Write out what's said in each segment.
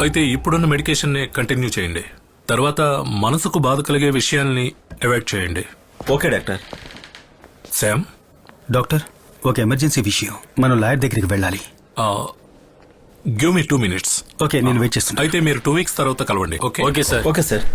అయితే ఇప్పుడున్న మెడికేషన్ని కంటిన్యూ చేయండి. తర్వాత మనసుకు బాధ కలిగే విషయాల్ని అవాయిడ్ చేయండి. Okay doctor. శామ్. డాక్టర్, ఒక ఎమర్జెన్సీ విషయం, మనం లాయర్ దగ్గరికి వెళ్ళాలి. Give me 2 minutes. ఓకే, నేను వెయిట్ చేస్తున్నా. అయితే మీరు 2 weeks తర్వాత కలవండి. Okay okay sir. Okay sir.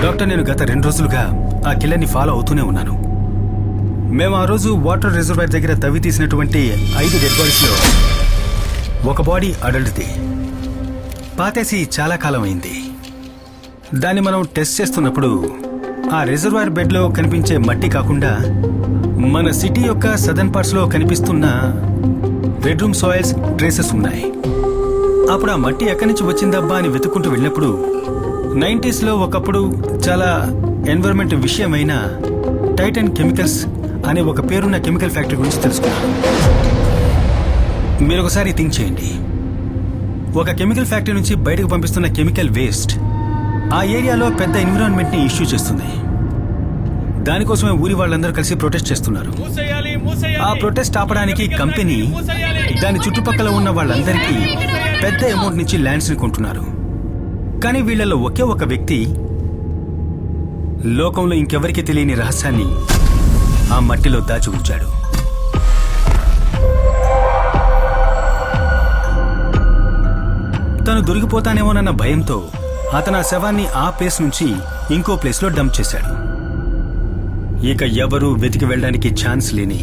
Doctor, నేను గత 2 రోజులుగా ఆ కిల్లర్ని ఫాలో అవుతూనే ఉన్నాను. మేము ఆ రోజు వాటర్ రిజర్వాయర్ దగ్గర తవ్వి తీసినటువంటి 5 డెడ్ బాడీస్లో ఒక బాడీ అడల్ట్ది. పాతేసి చాలా కాలం అయింది. దాన్ని మనం టెస్ట్ చేస్తున్నప్పుడు ఆ రిజర్వాయర్ బెడ్లో కనిపించే మట్టి కాకుండా మన సిటీ యొక్క సదర్న్ పార్ట్స్లో కనిపిస్తున్న రెడ్ రూమ్ సాయిల్స్ ట్రేసెస్ ఉన్నాయి. అప్పుడు ఆ మట్టి ఎక్కడి నుంచి వచ్చిందబ్బా అని వెతుక్కుంటూ వెళ్ళినప్పుడు 90s ఒకప్పుడు చాలా ఎన్విరాన్మెంట్ విషయమైన టైటన్ కెమికల్స్ అనే ఒక పేరున్న కెమికల్ ఫ్యాక్టరీ గురించి తెలుసుకున్నాను. మీరు ఒకసారి థింక్ చేయండి. ఒక కెమికల్ ఫ్యాక్టరీ నుంచి బయటకు పంపిస్తున్న కెమికల్ వేస్ట్ ఆ ఏరియాలో పెద్ద ఎన్విరాన్మెంట్ని ఇష్యూ చేస్తుంది. దానికోసమే ఊరి వాళ్ళందరూ కలిసి ప్రొటెస్ట్ చేస్తున్నారు. ఆ ప్రొటెస్ట్ ఆపడానికి కంపెనీ దాని చుట్టుపక్కల ఉన్న వాళ్ళందరికీ పెద్ద అమౌంట్ నుంచి ల్యాండ్స్ని కొంటున్నారు. కానీ వీళ్లలో ఒకే ఒక వ్యక్తి లోకంలో ఇంకెవరికి తెలియని రహస్యాన్ని ఆ మట్టిలో దాచి ఉంచాడు. తను దొరికిపోతానేమోనన్న భయంతో అతను ఆ శవాన్ని ఆ ప్లేస్ నుంచి ఇంకో ప్లేస్లో డంప్ చేశాడు. ఇక ఎవరూ వెతికి వెళ్ళడానికి ఛాన్స్ లేని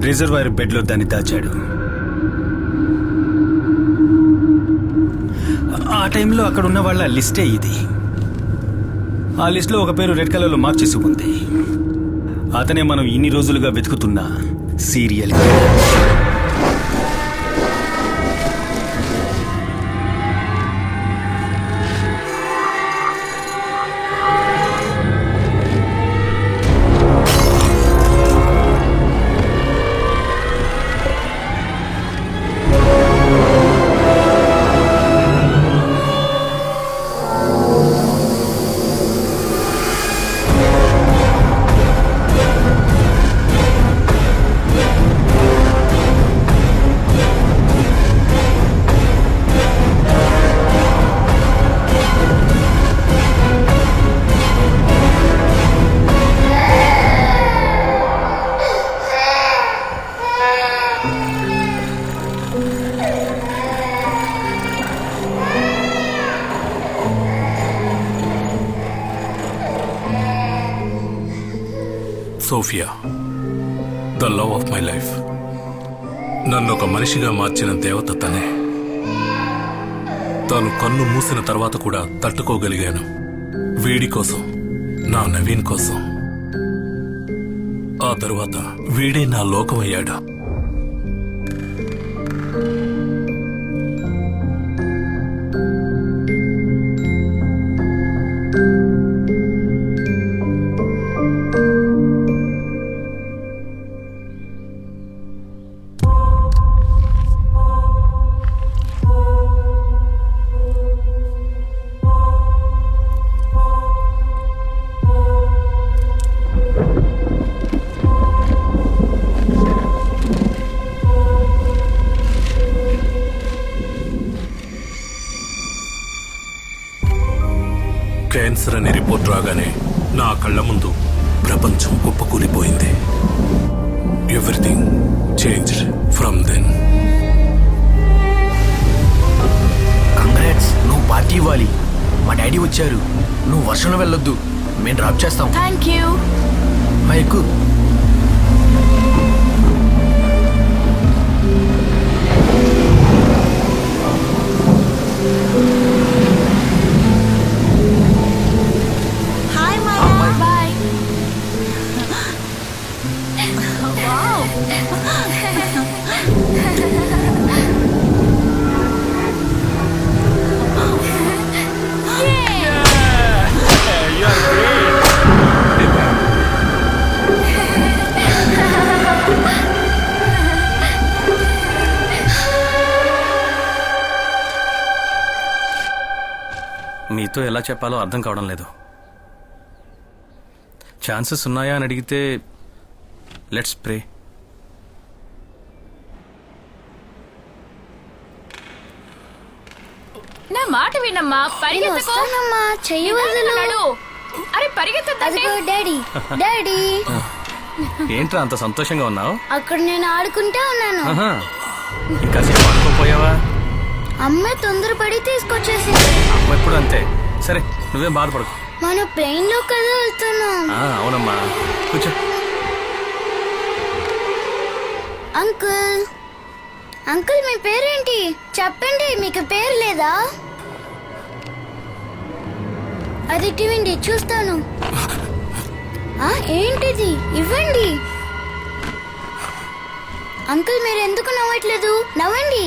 రిజర్వాయర్ బెడ్లో దాన్ని దాచాడు. ఆ టైంలో అక్కడ ఉన్న వాళ్ళ లిస్టే ఇది. ఆ లిస్ట్లో ఒక పేరు రెడ్ కలర్లో మార్క్ చేసి ఉంది. అతనే మనం ఇన్ని రోజులుగా వెతుకుతున్న serial killer. Sophia, the love of my life. నన్ను ఒక మనిషిగా మార్చిన దేవత తనే. తాను కన్ను మూసిన తర్వాత కూడా తట్టుకోగలిగాను. వీడి కోసం, నా నవీన్ కోసం. ఆ తరువాత వీడే నా లోకమయ్యాడు. క్యాన్సర్ అనే రిపోర్ట్ రాగానే నా కళ్ళ ముందు ప్రపంచం కుప్పకూలిపోయింది. Everything changed from then. Congrats, నువ్వు పార్టీ ఇవ్వాలి. మా డాడీ వచ్చారు. నువ్వు వర్షంలో వెళ్ళొద్దు, మేము డ్రాప్ చేస్తాం. Thank you. ఎక్కు. నీతో ఎలా చెప్పాలో అర్థం కావడం లేదు. ఛాన్సెస్ ఉన్నాయా అని అడిగితే లెట్స్ ప్రే. నా మాట వినమ్మా, పరిగెత్తకు. వస్తానమ్మా, చెయ్యి వదలు. నడు. అరే పరిగెత్తద్దంటే. అదిగో డాడీ, డాడీ. ఏంట్రా అంత సంతోషంగా ఉన్నావు? అక్కడ నేను ఆడుకుంటా ఉన్నాను. ఇంకా సేపు ఆడుకోపోయావా? అమ్మ తొందరపడి తీసుకొచ్చేసింది. అమ్మ ఎప్పుడు అంతే. సరే నువ్వేం బాధపడకు. మనం ప్లేన్ లో కదా వెళ్తున్నాం. అవునమ్మా, కూర్చో. అంకుల్, అంకుల్ మీ పేరేంటి చెప్పండి. మీకు పేరు లేదా? అది ఇవ్వండి చూస్తాను. ఏంటిది? ఇవ్వండి. అంకుల్ మీరు ఎందుకు నవ్వట్లేదు? నవ్వండి.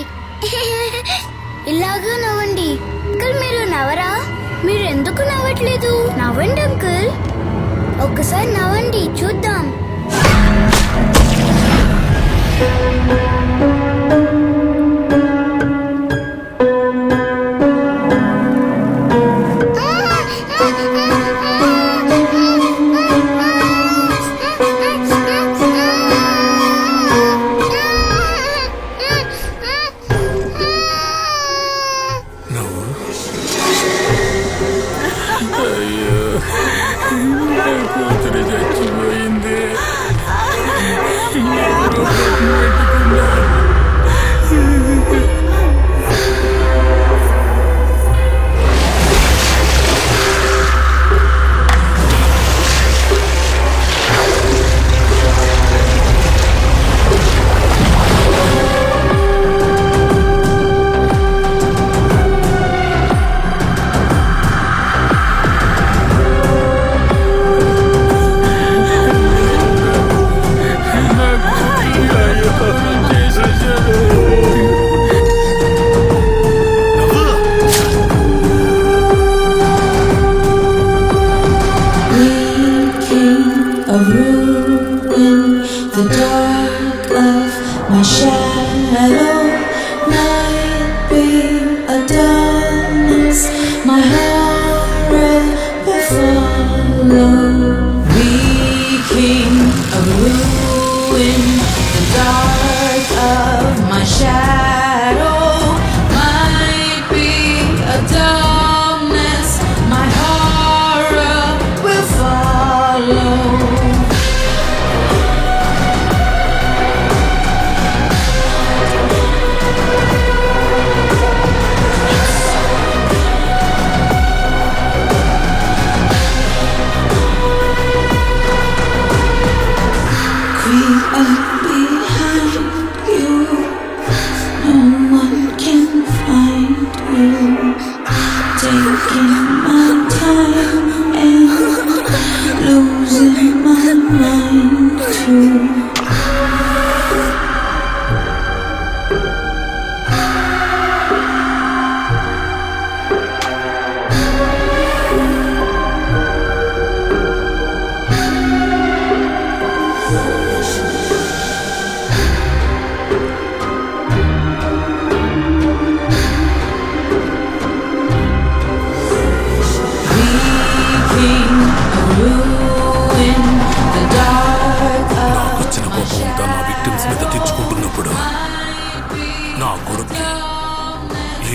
ఇలాగా నవ్వండి. అంకుల్ మీరు నవ్వరా? మీరు ఎందుకు నవ్వట్లేదు? నవ్వండి అంకుల్, ఒక్కసారి నవ్వండి చూద్దాం.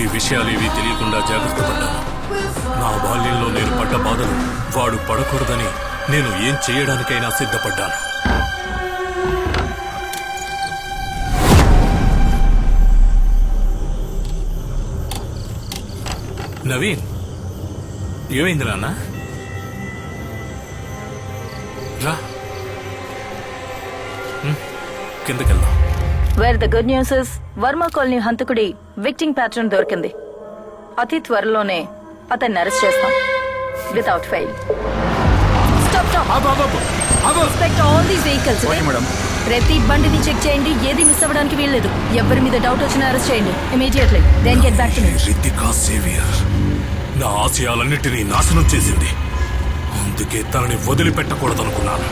ఈ విషయాలేవీ తెలియకుండా జాగ్రత్త పడ్డాను. నా బాల్యంలో నేను పడ్డ బాధలు వాడు పడకూడదని నేను ఏం చేయడానికైనా సిద్ధపడ్డాను. నవీన్, ఏమైంది నాన్న? రా కిందకెళ్దాం. Where the good news is Varma colony హంతకుడి విక్టింగ్ ప్యాటర్న్ దొరికింది. అతి త్వరలోనే అతన్ని అరెస్ట్ చేస్తాం without fail. Inspect all these vehicles. ప్రతి బండిని చెక్ చేయండి, ఏది మిస్ అవ్వడానికి వీల్లేదు. ఎవరి మీద డౌట్ వచ్చినా అరెస్ట్ చేయండి immediately. Then get back to me. Ritika saviour నా ఆశయాలన్నిటినీ నాశనం చేసింది. అందుకే తనని వదిలిపెట్టకూడదనుకున్నాను.